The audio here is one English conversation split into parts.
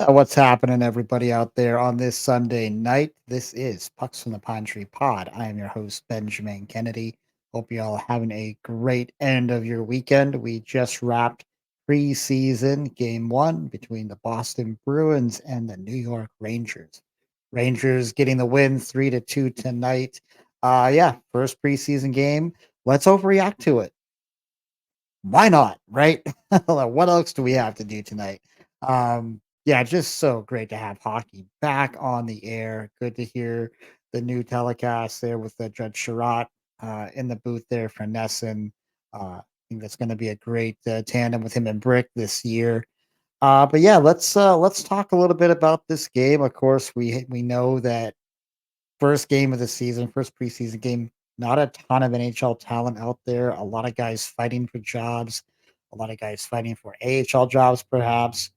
What's happening, everybody out there on this Sunday night? This is Pucks from the Pine Tree Pod. I am your host, Benjamin Kennedy. Hope you all having a great end of your weekend. We just wrapped preseason game one between the Boston Bruins and the New York Rangers. Rangers getting the win 3-2 tonight. Yeah, first preseason game. Let's overreact to it. Why not, right? What else do we have to do tonight? Yeah, just so great to have hockey back on the air. Good to hear the new telecast there with the Judge Sherratt in the booth there for Nesson. I think that's going to be a great tandem with him and Brick this year. But yeah, let's talk a little bit about this game. Of course, we know that first game of the season, first preseason game. Not a ton of NHL talent out there. A lot of guys fighting for jobs. A lot of guys fighting for AHL jobs, perhaps.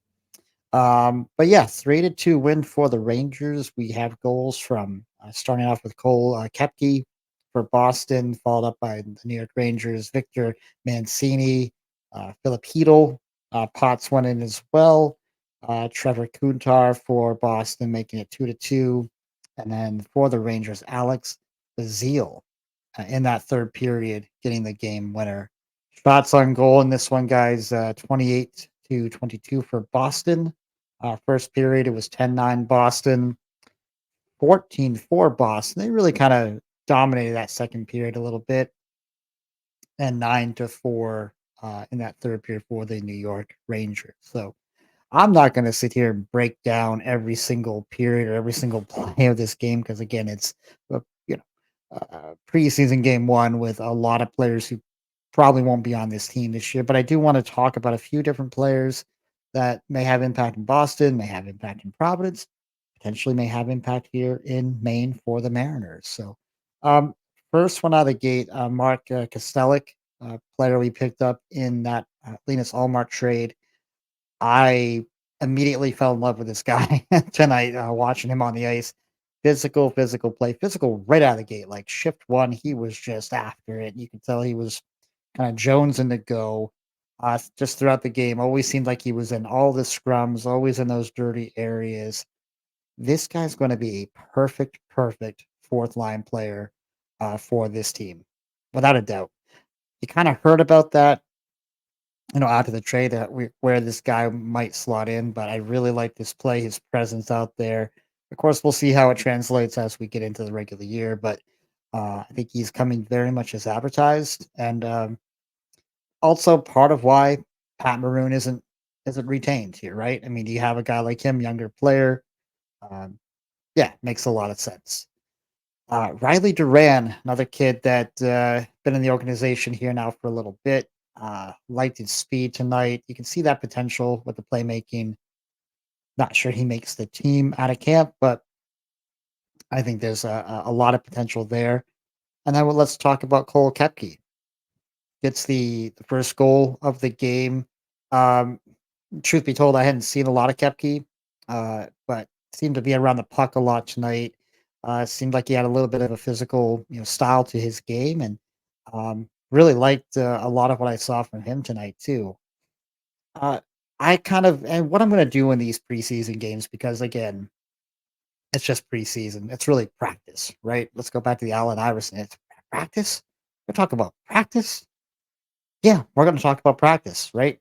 But yeah, 3-2 win for the Rangers. We have goals from starting off with Cole Kepke for Boston, followed up by the New York Rangers, Victor Mancini, Philip Hedl, Potts went in as well. Trevor Kuntar for Boston, making it 2-2. And then for the Rangers, Alex Bazile in that third period, getting the game winner. Shots on goal in this one, guys, 28-22 for Boston. First period, it was 10-9 Boston, 14-4 Boston. They really kind of dominated that second period a little bit, and 9-4 in that third period for the New York Rangers. So I'm not going to sit here and break down every single period or every single play of this game because, again, it's preseason game one with a lot of players who probably won't be on this team this year. But I do want to talk about a few different players that may have impact in Boston, may have impact in Providence, potentially may have impact here in Maine for the Mariners. So, um, first one out of the gate, Mark Kastelic, player we picked up in that Linus Allmark trade. I immediately fell in love with this guy tonight, watching him on the ice. Physical play, physical right out of the gate. Like shift one, he was just after it. You could tell he was kind of jonesing to go just throughout the game. Always seemed like he was in all the scrums, always in those dirty areas. This guy's going to be a perfect fourth line player for this team, without a doubt. You kind of heard about that after the trade that where this guy might slot in, but I really like this play, his presence out there. Of course, we'll see how it translates as we get into the regular year, but I think he's coming very much as advertised, and also part of why Pat Maroon isn't retained here, right? I mean, you have a guy like him, younger player. Um, yeah, makes a lot of sense. Riley Duran, another kid that been in the organization here now for a little bit. Liked his speed tonight. You can see that potential with the playmaking. Not sure he makes the team out of camp, but I think there's a lot of potential there. And then let's talk about Cole Kepke. Gets the first goal of the game. Um, Truth be told, I hadn't seen a lot of Kepke, but seemed to be around the puck a lot tonight. Seemed like he had a little bit of a physical, style to his game, and really liked a lot of what I saw from him tonight too. Uh, I kind of and what I'm going to do in these preseason games because again, it's just preseason. It's really practice, right? Let's go back to the Allen Iverson. It's practice. We're talking about practice. Yeah, we're going to talk about practice, right?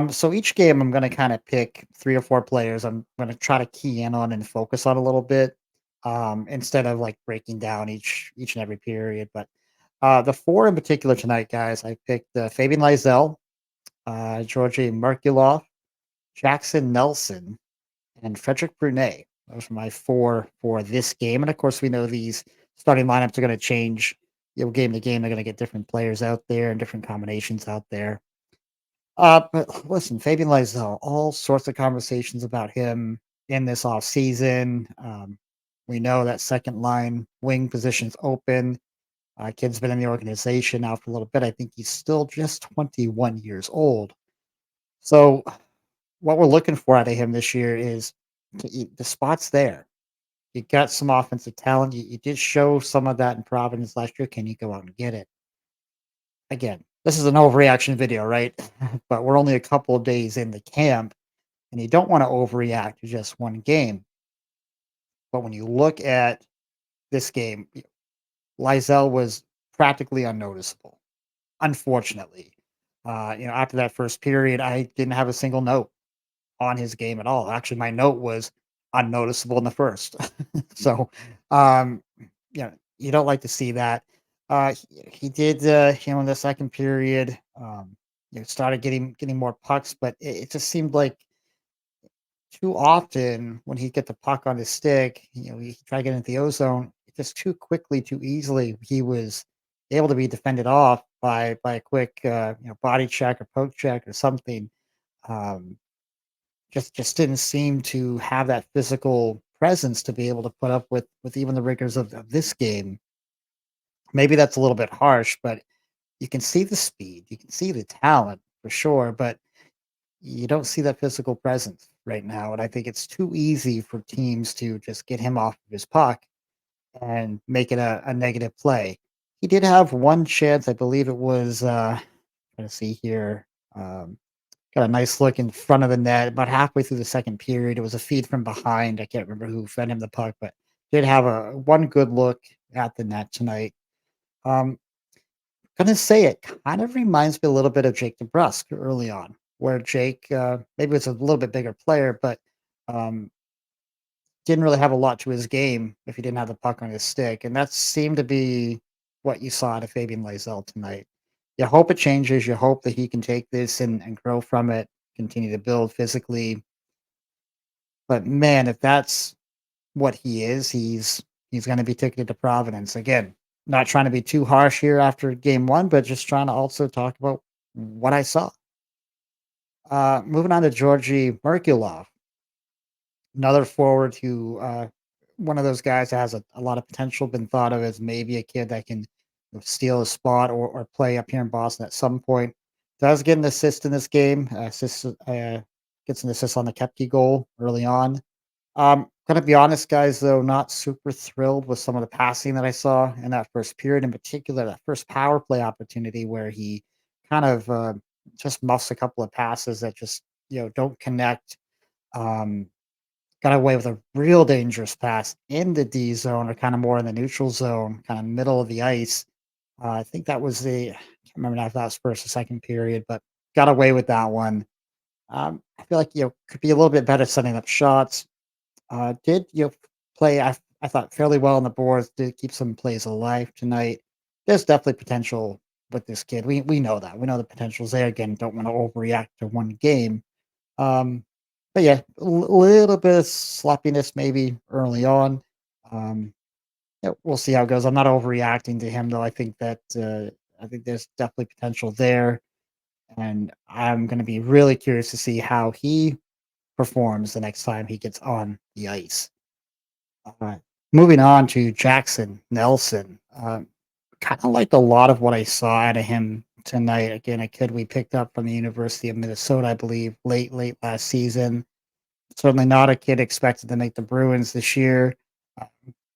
So each game, I'm going to kind of pick three or four players. I'm going to try to key in on and focus on a little bit, instead of like breaking down each and every period. But the four in particular tonight, guys, I picked Fabian Lysell, Georgii Merkulov, Jaxon Nelson, and Frederic Brunet. Those are my four for this game. And of course, we know these starting lineups are going to change. Game to game, they're going to get different players out there and different combinations out there. But listen, Fabian Lysell, all sorts of conversations about him in this off season. We know that second line wing position's open. Kid's been in the organization now for a little bit. I think he's still just 21 years old. So what we're looking for out of him this year is the spot's there. You got some offensive talent. You did show some of that in Providence last year. Can you go out and get it? Again, this is an overreaction video, right? But we're only a couple of days in the camp. and you don't want to overreact to just one game. But when you look at this game, Lysell was practically unnoticeable. Unfortunately, after that first period, I didn't have a single note on his game at all. Actually, my note was unnoticeable in the first. So, um, you don't like to see that. He did, in the second period, started getting more pucks, but it just seemed like too often when he get the puck on his stick, he tried to get into the ozone just too quickly, too easily. He was able to be defended off by a quick, body check or poke check or something. Um, just didn't seem to have that physical presence to be able to put up with even the rigors of this game. Maybe that's a little bit harsh, but you can see the speed, you can see the talent for sure, but you don't see that physical presence right now. And I think it's too easy for teams to just get him off of his puck and make it a negative play. He did have one chance, I believe it was trying to see here. Um, Got a nice look in front of the net about halfway through the second period. It was a feed from behind. I can't remember who fed him the puck, but did have a one good look at the net tonight. Um, Gonna say it kind of reminds me a little bit of Jake DeBrusk early on, where Jake maybe was a little bit bigger player, but um, didn't really have a lot to his game if he didn't have the puck on his stick, and that seemed to be what you saw out of Fabian Lysell tonight. You hope it changes. You hope that he can take this and grow from it, continue to build physically. But man, if that's what he is, he's gonna be ticketed to Providence. Again, not trying to be too harsh here after game 1, but just trying to also talk about what I saw. Moving on to Georgii Merkulov, another forward who, one of those guys that has a lot of potential, been thought of as maybe a kid that can steal a spot or play up here in Boston at some point. Does get an assist in this game, gets an assist on the Kepke goal early on. Gonna be honest, guys, though, not super thrilled with some of the passing that I saw in that first period, in particular, that first power play opportunity where he kind of just muffs a couple of passes that just don't connect. Um, Got away with a real dangerous pass in the D zone, or kind of more in the neutral zone, kind of middle of the ice. I think that was I can't remember now if that was first or second period, but got away with that one. I feel like could be a little bit better setting up shots. Did play? I thought fairly well on the boards. Did keep some plays alive tonight. There's definitely potential with this kid. We know that. We know the potential's there. Again, don't want to overreact to one game. Um, but yeah, a little bit of sloppiness maybe early on. Um, yeah, we'll see how it goes. I'm not overreacting to him though. I think there's definitely potential there, and I'm going to be really curious to see how he performs the next time he gets on the ice. Uh, Moving on to Jackson Nelson. Kind of liked a lot of what I saw out of him tonight. Again, a kid we picked up from the University of Minnesota, I believe, late last season. Certainly not a kid expected to make the Bruins this year. Uh,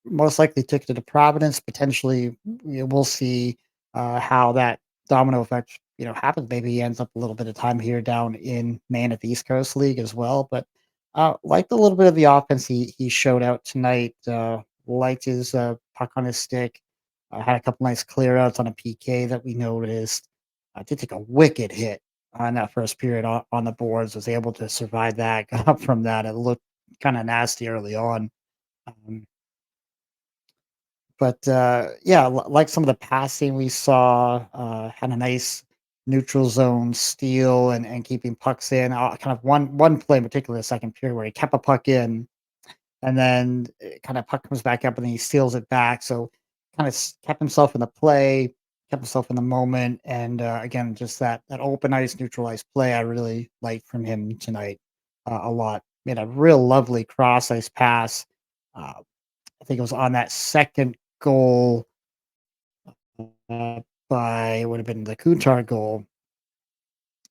Most likely ticketed to Providence. Potentially, we'll see how that domino effect happens. Maybe he ends up a little bit of time here down in Maine at the East Coast League as well. But liked a little bit of the offense he showed out tonight. Liked his puck on his stick. Had a couple nice clear outs on a PK that we noticed. Did take a wicked hit on that first period on the boards, was able to survive that, got up from that. It looked kind of nasty early on. Um, but yeah, like some of the passing we saw, had a nice neutral zone steal and keeping pucks in. Kind of one play in particular, the second period, where he kept a puck in and then kind of puck comes back up and then he steals it back. So kind of kept himself in the play, kept himself in the moment, and again, just that open ice, neutralized play. I really liked from him tonight a lot. Made a real lovely cross ice pass. Uh, I think it was on that second goal by it would have been the Kutar goal.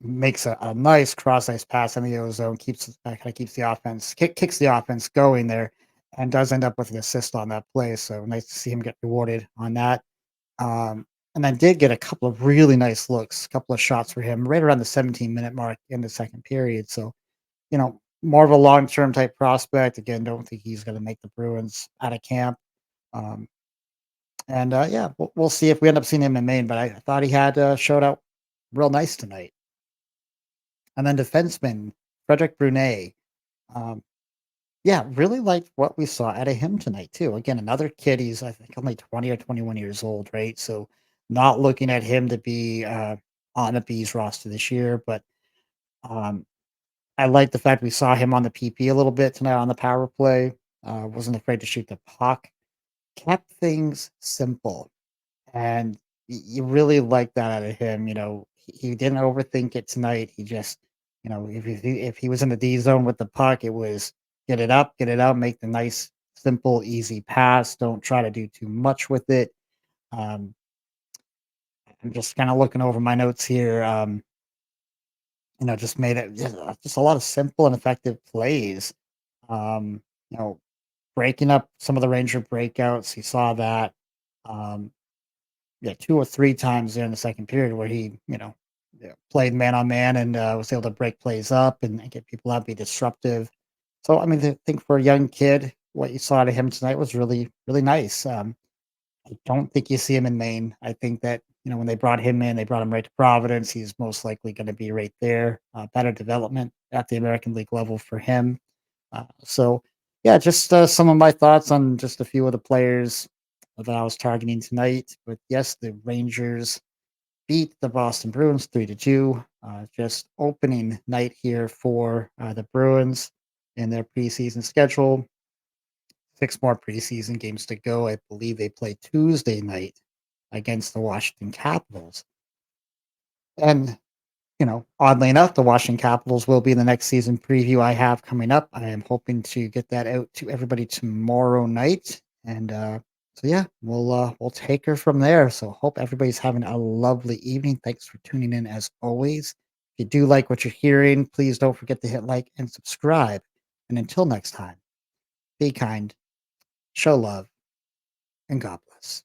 Makes a nice cross ice pass in the ozone, kind of keeps the offense kicks the offense going there, and does end up with an assist on that play. So nice to see him get rewarded on that. Um, and I did get a couple of really nice looks, a couple of shots for him right around the 17-minute mark in the second period. So more of a long-term type prospect. Again, don't think he's going to make the Bruins out of camp. Um, and yeah, we'll see if we end up seeing him in Maine. But I thought he had showed out real nice tonight. And then defenseman Frederic Brunet. Um, yeah, really liked what we saw out of him tonight too. Again, another kid. He's I think only 20 or 21 years old, right? So not looking at him to be on the bees roster this year, but um, I like the fact we saw him on the PP a little bit tonight on the power play. Wasn't afraid to shoot the puck. Kept things simple, and you really like that out of him. He didn't overthink it tonight. He just, if he was in the D zone with the puck, it was get it out, make the nice, simple, easy pass. Don't try to do too much with it. Um, I'm just kind of looking over my notes here. Just made it just a lot of simple and effective plays. Um, you know, breaking up some of the Ranger breakouts. You saw that. Um, yeah, 2 or 3 times there in the second period where he, yeah, played man on man and, was able to break plays up and get people out, be disruptive. So, I mean, I think for a young kid, what you saw out of him tonight was really, really nice. I don't think you see him in Maine. I think that, when they brought him in, they brought him right to Providence. He's most likely gonna be right there. Better development at the American League level for him. So, yeah, just some of my thoughts on just a few of the players that I was targeting tonight. But yes, the Rangers beat the Boston Bruins 3-2. Just opening night here for the Bruins in their preseason schedule. 6 more preseason games to go. I believe they play Tuesday night against the Washington Capitals. And oddly enough, the Washington Capitals will be the next season preview I have coming up. I am hoping to get that out to everybody tomorrow night, and so yeah, we'll take her from there. So hope everybody's having a lovely evening. Thanks for tuning in as always. If you do like what you're hearing, please don't forget to hit like and subscribe. And until next time, be kind, show love, and God bless.